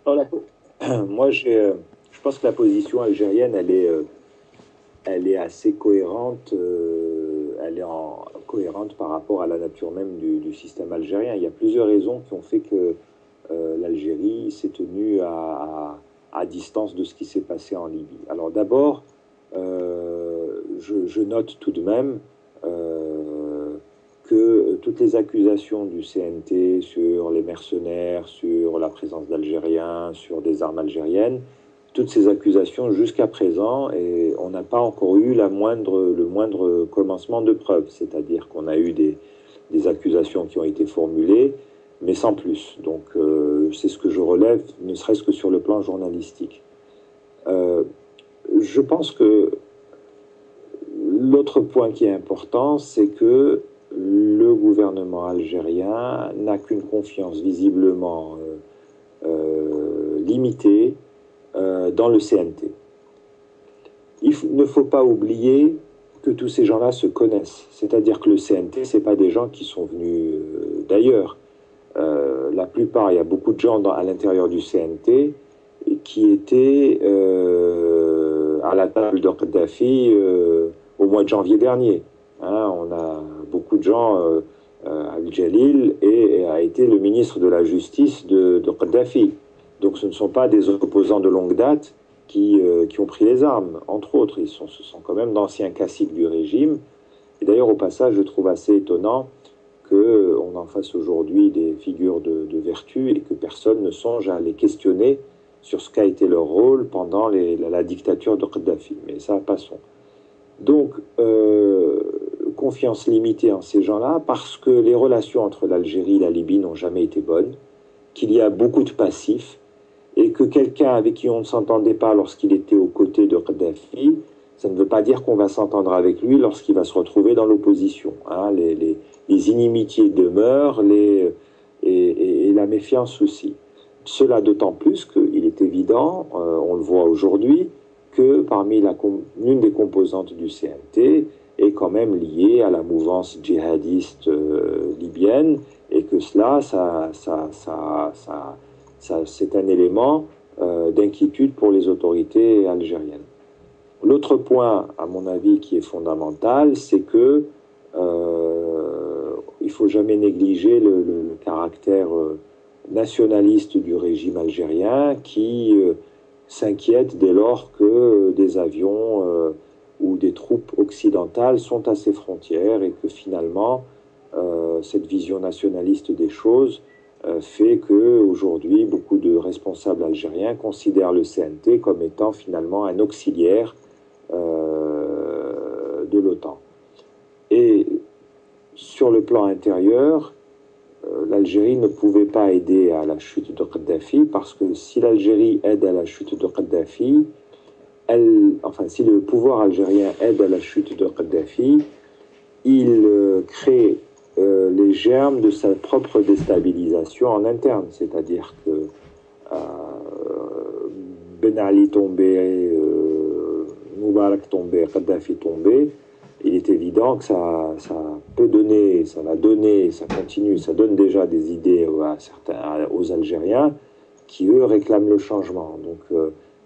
Alors, moi, je pense que la position algérienne, elle est assez cohérente. Elle est cohérente par rapport à la nature même du système algérien. Il y a plusieurs raisons qui ont fait que l'Algérie s'est tenue à distance de ce qui s'est passé en Libye. Alors d'abord, je note tout de même que toutes les accusations du CNT sur les mercenaires, sur la présence d'Algériens, sur des armes algériennes, toutes ces accusations jusqu'à présent, et on n'a pas encore eu le moindre commencement de preuve. C'est-à-dire qu'on a eu des accusations qui ont été formulées, mais sans plus. Donc c'est ce que je relève, ne serait-ce que sur le plan journalistique. Euh, je pense que l'autre point qui est important, c'est que le gouvernement algérien n'a qu'une confiance visiblement limitée dans le CNT. Ne faut pas oublier que tous ces gens-là se connaissent. C'est-à-dire que le CNT, ce n'est pas des gens qui sont venus d'ailleurs. La plupart, il y a beaucoup de gens à l'intérieur du CNT qui étaient à la table de Kadhafi au mois de janvier dernier. Hein, on a beaucoup de gens. Al-Jalil a été le ministre de la Justice de Kadhafi. Donc ce ne sont pas des opposants de longue date qui ont pris les armes, entre autres. Ce sont quand même d'anciens caciques du régime. Et d'ailleurs, au passage, je trouve assez étonnant qu'on en fasse aujourd'hui des figures de vertu et que personne ne songe à les questionner sur ce qu'a été leur rôle pendant la dictature de Kadhafi. Mais ça, passons. Donc, confiance limitée en ces gens-là parce que les relations entre l'Algérie et la Libye n'ont jamais été bonnes, qu'il y a beaucoup de passifs et que quelqu'un avec qui on ne s'entendait pas lorsqu'il était aux côtés de Kadhafi, ça ne veut pas dire qu'on va s'entendre avec lui lorsqu'il va se retrouver dans l'opposition. Hein. Les inimitiés demeurent, et la méfiance aussi. Cela d'autant plus qu'il est évident, on le voit aujourd'hui, que parmi l'une des composantes du CNT est quand même liée à la mouvance djihadiste libyenne et que cela, c'est un élément d'inquiétude pour les autorités algériennes. L'autre point, à mon avis, qui est fondamental, c'est que il faut jamais négliger le caractère nationaliste du régime algérien qui s'inquiète dès lors que des avions ou des troupes occidentales sont à ses frontières et que finalement cette vision nationaliste des choses fait que aujourd'hui beaucoup de responsables algériens considèrent le CNT comme étant finalement un auxiliaire de l'OTAN. Et sur le plan intérieur, l'Algérie ne pouvait pas aider à la chute de Kadhafi parce que si l'Algérie aide à la chute de Kadhafi, si le pouvoir algérien aide à la chute de Kadhafi, il crée les germes de sa propre déstabilisation en interne. C'est-à-dire que euh, Ben Ali tombé, Moubarak tombé, Kadhafi tombé, il est évident que ça peut donner, ça va donner, ça continue, ça donne déjà des idées aux Algériens qui, eux, réclament le changement. Donc,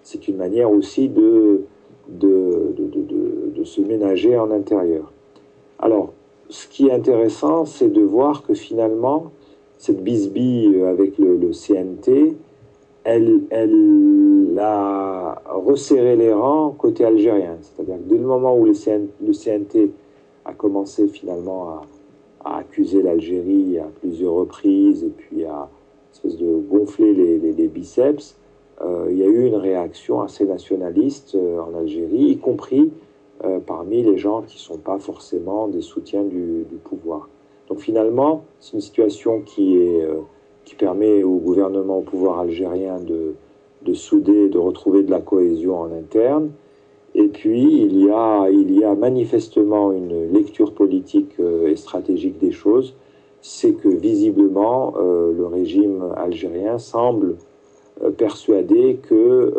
c'est une manière aussi de se ménager en intérieur. Alors, ce qui est intéressant, c'est de voir que finalement, cette bisbille avec le CNT, elle a resserré les rangs côté algérien. C'est-à-dire que dès le moment où le CNT a commencé finalement à accuser l'Algérie à plusieurs reprises et puis à espèce de gonfler les biceps, il y a eu une réaction assez nationaliste en Algérie, y compris parmi les gens qui ne sont pas forcément des soutiens du pouvoir. Donc finalement, c'est une situation qui permet au gouvernement, au pouvoir algérien de souder, de retrouver de la cohésion en interne. Et puis, il y a manifestement une lecture politique et stratégique des choses. C'est que visiblement, le régime algérien semble persuadé que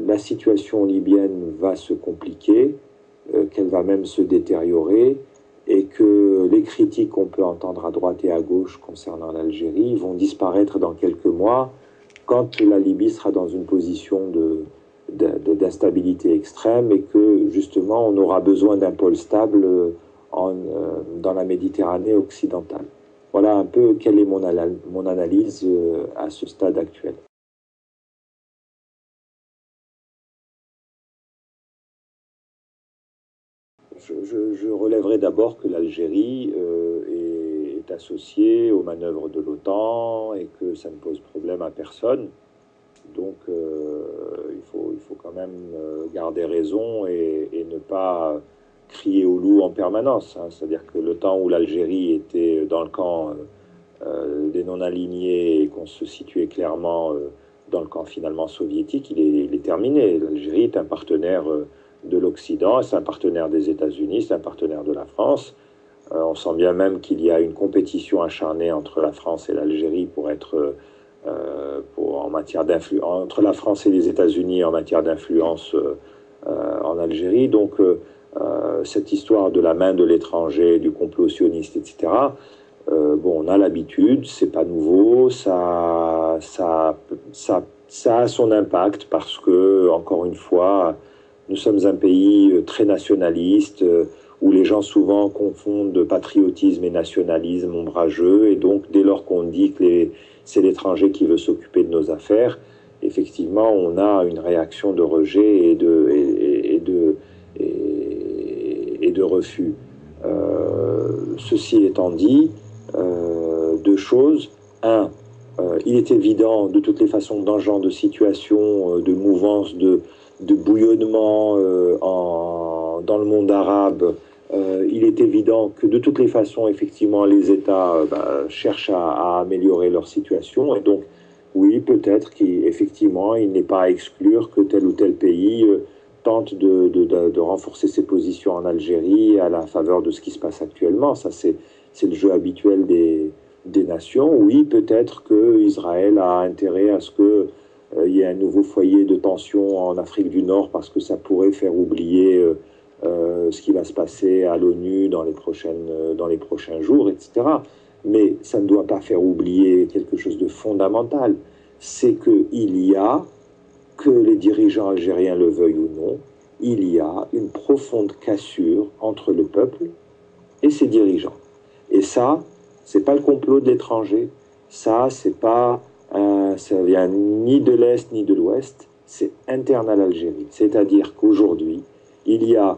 la situation libyenne va se compliquer, qu'elle va même se détériorer, et que critiques qu'on peut entendre à droite et à gauche concernant l'Algérie vont disparaître dans quelques mois quand la Libye sera dans une position d'instabilité extrême et que justement on aura besoin d'un pôle stable dans la Méditerranée occidentale. Voilà un peu quelle est mon analyse à ce stade actuel. Je relèverai d'abord que l'Algérie est associée aux manœuvres de l'OTAN et que ça ne pose problème à personne. Donc il faut quand même garder raison et ne pas crier au loup en permanence. Hein. C'est-à-dire que le temps où l'Algérie était dans le camp des non-alignés et qu'on se situait clairement dans le camp finalement soviétique, il est terminé. L'Algérie est un partenaire de l'Occident, c'est un partenaire des États-Unis, c'est un partenaire de la France. On sent bien même qu'il y a une compétition acharnée entre la France et l'Algérie pour être en matière d'influence entre la France et les États-Unis en matière d'influence en Algérie. Donc cette histoire de la main de l'étranger, du complot sioniste, etc. Bon, on a l'habitude, c'est pas nouveau, ça a son impact parce que, encore une fois, nous sommes un pays très nationaliste où les gens souvent confondent patriotisme et nationalisme ombrageux et donc dès lors qu'on dit que c'est l'étranger qui veut s'occuper de nos affaires, effectivement, on a une réaction de rejet et de refus. Ceci étant dit, deux choses. Un, il est évident de toutes les façons dans ce genre de situation, de mouvance, de bouillonnement dans le monde arabe, il est évident que de toutes les façons, effectivement, les États cherchent à améliorer leur situation. Et donc, oui, peut-être qu'effectivement, il n'est pas à exclure que tel ou tel pays tente de renforcer ses positions en Algérie à la faveur de ce qui se passe actuellement. Ça, c'est le jeu habituel des nations. Oui, peut-être qu'Israël a intérêt à ce que il y ait un nouveau foyer de tension en Afrique du Nord parce que ça pourrait faire oublier ce qui va se passer à l'ONU dans les prochains jours, etc. Mais ça ne doit pas faire oublier quelque chose de fondamental. C'est qu'il y a, que les dirigeants algériens le veuillent ou non, il y a une profonde cassure entre le peuple et ses dirigeants. Et ça, c'est pas le complot de l'étranger, ça vient ni de l'Est ni de l'Ouest, c'est interne à l'Algérie. C'est-à-dire qu'aujourd'hui, il y a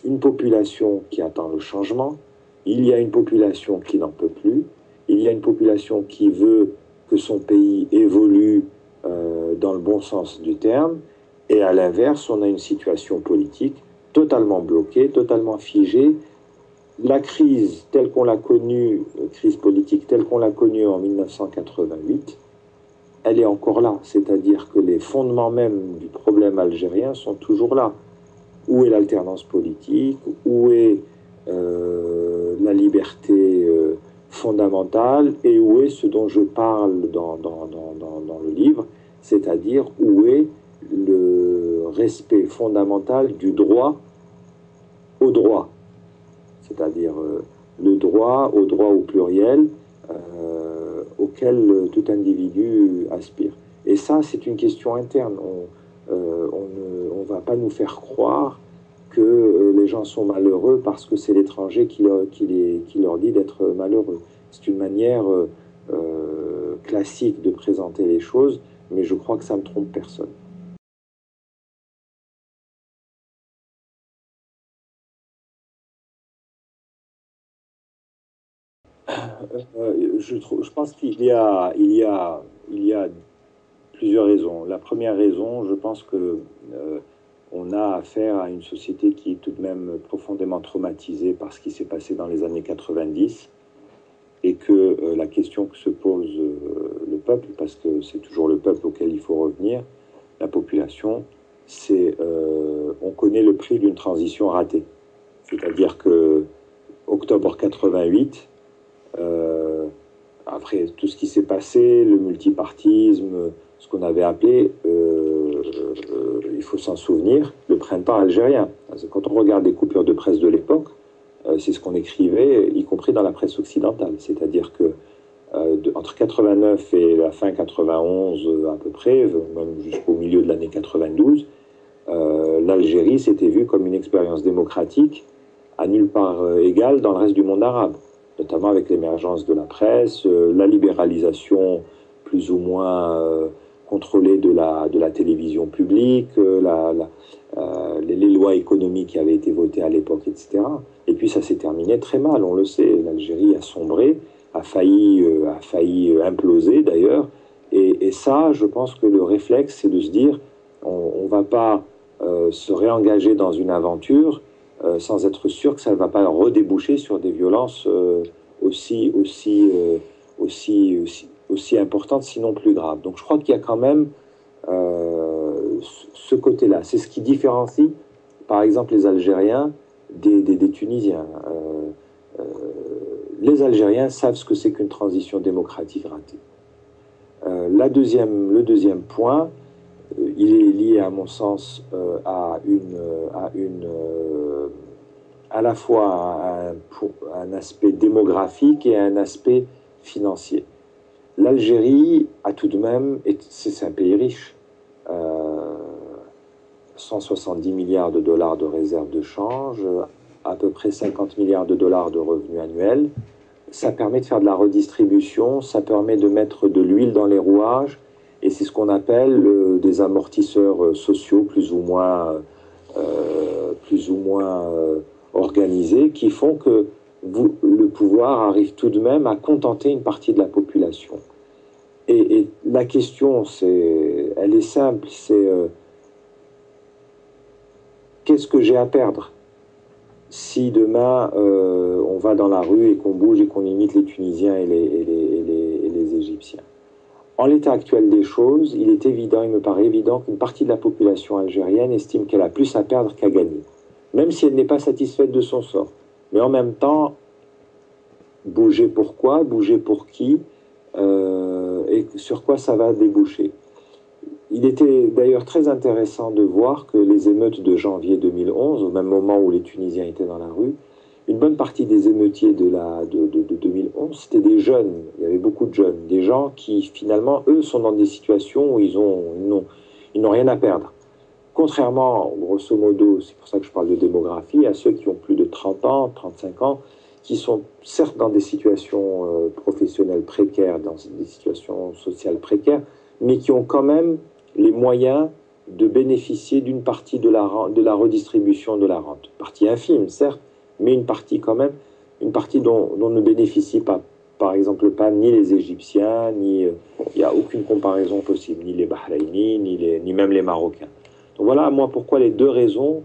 une population qui attend le changement, il y a une population qui n'en peut plus, il y a une population qui veut que son pays évolue dans le bon sens du terme, et à l'inverse, on a une situation politique totalement bloquée, totalement figée. La crise telle qu'on l'a connue, crise politique telle qu'on l'a connue en 1988, elle est encore là. C'est-à-dire que les fondements même du problème algérien sont toujours là. Où est l'alternance politique? Où est la liberté fondamentale? Et où est ce dont je parle dans le livre? C'est-à-dire où est le respect fondamental du droit au droit? C'est-à-dire le droit au pluriel auquel tout individu aspire. Et ça, c'est une question interne. On ne va pas nous faire croire que les gens sont malheureux parce que c'est l'étranger qui leur dit d'être malheureux. C'est une manière classique de présenter les choses, mais je crois que ça ne trompe personne. Je pense qu'il y a plusieurs raisons. La première raison, je pense que on a affaire à une société qui est tout de même profondément traumatisée par ce qui s'est passé dans les années 90 et que la question que se pose le peuple, parce que c'est toujours le peuple auquel il faut revenir, la population, c'est on connaît le prix d'une transition ratée. C'est-à-dire que octobre 88, après tout ce qui s'est passé, le multipartisme, ce qu'on avait appelé, il faut s'en souvenir, le printemps algérien. Quand on regarde les coupures de presse de l'époque, c'est ce qu'on écrivait, y compris dans la presse occidentale. C'est-à-dire que entre 89 et la fin 91 à peu près, même jusqu'au milieu de l'année 92, l'Algérie s'était vue comme une expérience démocratique à nulle part égale dans le reste du monde arabe, notamment avec l'émergence de la presse, la libéralisation plus ou moins contrôlée de la télévision publique, les lois économiques qui avaient été votées à l'époque, etc. Et puis ça s'est terminé très mal, on le sait. L'Algérie a sombré, a failli imploser d'ailleurs. Et ça, je pense que le réflexe, c'est de se dire, on ne va pas se réengager dans une aventure sans être sûr que ça ne va pas redéboucher sur des violences aussi importantes, sinon plus graves. Donc je crois qu'il y a quand même ce côté-là. C'est ce qui différencie, par exemple, les Algériens des Tunisiens. Les Algériens savent ce que c'est qu'une transition démocratique ratée. Le deuxième point, il est lié, à mon sens, à la fois à un aspect démographique et à un aspect financier. L'Algérie a tout de même, c'est un pays riche, 170 milliards de dollars de réserves de change, à peu près 50 milliards de dollars de revenus annuels. Ça permet de faire de la redistribution, ça permet de mettre de l'huile dans les rouages, et c'est ce qu'on appelle des amortisseurs sociaux plus ou moins organisés, qui font que le pouvoir arrive tout de même à contenter une partie de la population. Et la question, elle est simple, c'est qu'est-ce que j'ai à perdre si demain on va dans la rue et qu'on bouge et qu'on imite les Tunisiens et les Égyptiens? En l'état actuel des choses, il me paraît évident qu'une partie de la population algérienne estime qu'elle a plus à perdre qu'à gagner, même si elle n'est pas satisfaite de son sort. Mais en même temps, bouger pourquoi, bouger pour qui, et sur quoi ça va déboucher. Il était d'ailleurs très intéressant de voir que les émeutes de janvier 2011, au même moment où les Tunisiens étaient dans la rue, une bonne partie des émeutiers de 2011, c'était des jeunes. Il y avait beaucoup de jeunes, des gens qui finalement, eux, sont dans des situations où ils n'ont rien à perdre. Contrairement, grosso modo, c'est pour ça que je parle de démographie, à ceux qui ont plus de 30 ans, 35 ans, qui sont certes dans des situations professionnelles précaires, dans des situations sociales précaires, mais qui ont quand même les moyens de bénéficier d'une partie de la redistribution de la rente. Partie infime, certes, mais une partie quand même, une partie dont ne bénéficient pas, par exemple, pas ni les Égyptiens, il n'y a aucune comparaison possible, ni les Bahrainis, ni même les Marocains. Donc voilà, moi, pourquoi les deux raisons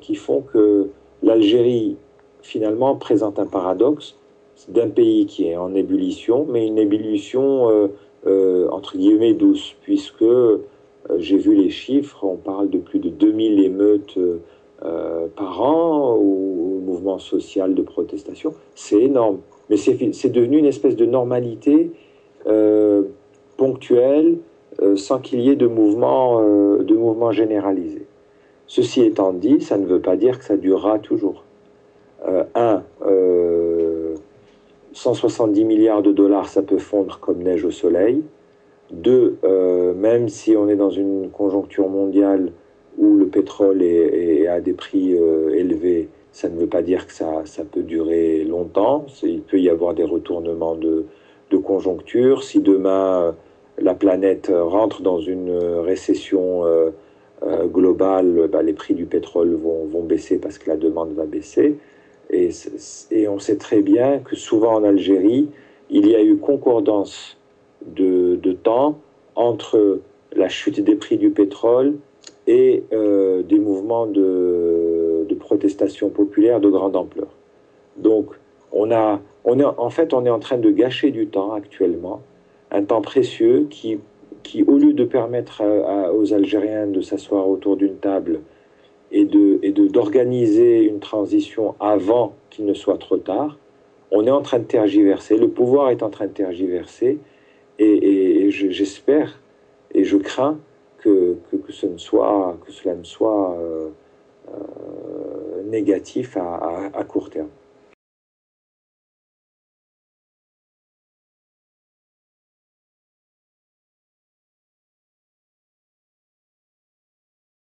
qui font que l'Algérie, finalement, présente un paradoxe d'un pays qui est en ébullition, mais une ébullition entre guillemets douce, puisque j'ai vu les chiffres, on parle de plus de 2000 émeutes par an au mouvement social de protestation. C'est énorme, mais c'est devenu une espèce de normalité ponctuelle, sans qu'il y ait de mouvement généralisé. Ceci étant dit, ça ne veut pas dire que ça durera toujours. 170 milliards de dollars, ça peut fondre comme neige au soleil. 2, même si on est dans une conjoncture mondiale où le pétrole est à des prix élevés, ça ne veut pas dire que ça peut durer longtemps. Il peut y avoir des retournements de conjoncture. Si demain la planète rentre dans une récession globale, les prix du pétrole vont baisser parce que la demande va baisser. Et on sait très bien que souvent en Algérie, il y a eu concordance de temps entre la chute des prix du pétrole et des mouvements de protestation populaire de grande ampleur. Donc, on est en train de gâcher du temps actuellement, un temps précieux qui au lieu de permettre aux Algériens de s'asseoir autour d'une table et d'organiser une transition avant qu'il ne soit trop tard, on est en train de tergiverser, le pouvoir est en train de tergiverser, et j'espère et je crains que cela ne soit négatif à court terme.